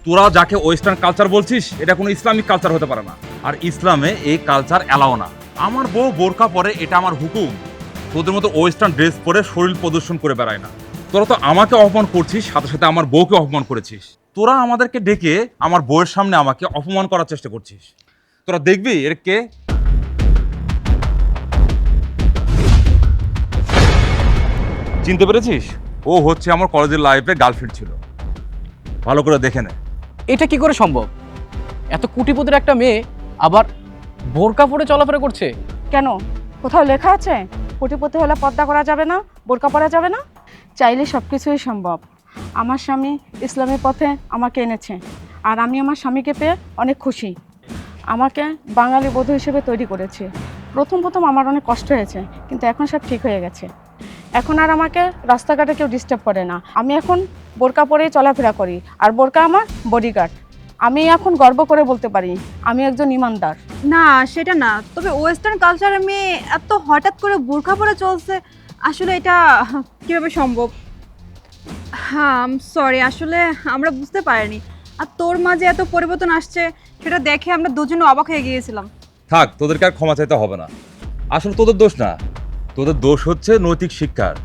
তোরা যাকে western culture বলছিস এটা কোনো ইসলামিক কালচার হতে পারে না। আর ইসলামে এই কালচার অ্যালাও না। আমার বউ বোরকা পরে, এটা আমার হুকুম। তোদের মতো ওয়েস্টার্ন ড্রেস পরে শরীর প্রদর্শন করে বেড়ায় না। তোরা তো আমাকে অপমান করছিস, সাথে সাথে আমার বউকে অপমান করেছিস। তোরা আমাদেরকে ডেকে আমার বউয়ের সামনে আমাকে অপমান করার চেষ্টা করছিস। তোরা দেখবি এর কে। চিনতে পেরেছিস? ও হচ্ছে আমার কলেজের লাইফে গার্লফ্রেন্ড ছিল। ভালো করে দেখে নে। এটা কি করে সম্ভব? এত কোটিপতির একটা মেয়ে আবার বোরকা পরে চলাফেরা করছে? কেন, কোথাও লেখা আছে কোটিপতি হলে পর্দা করা যাবে না, বোরকা পরা যাবে না? চাইলে সব কিছুই সম্ভব। আমার স্বামী ইসলামের পথে আমাকে এনেছে, আর আমি আমার স্বামীকে পেয়ে অনেক খুশি। আমাকে বাঙালি বধূ হিসেবে তৈরি করেছে। প্রথম প্রথম আমার অনেক কষ্ট হয়েছে, কিন্তু এখন সব ঠিক হয়ে গেছে। এখন আর আমাকে রাস্তাঘাটে কেউ ডিস্টার্ব করে না। আমি এখন বোরকা পরেই চলাফেরা করি, আর বোরকা আমার বডিগার্ড। আমি এখন গর্ব করে বলতে পারি আমি একজন ইমানদার। না সেটা না, তবে ওয়েস্টার্ন কালচারে মেয়ে এত হঠাৎ করে বোরখা পরে চলছে, আসলে এটা কিভাবে সম্ভব? হ্যাঁ সরি, আসলে আমরা বুঝতে পারিনি। আর তোর মাঝে এত পরিবর্তন আসছে সেটা দেখে আমরা দুজনে অবাক হয়ে গিয়েছিলাম। থাক, তোদেরকে আর ক্ষমা চাইতে হবে না। আসলে তোদের দোষ না, তোদের দোষ হচ্ছে নৈতিক শিক্ষার।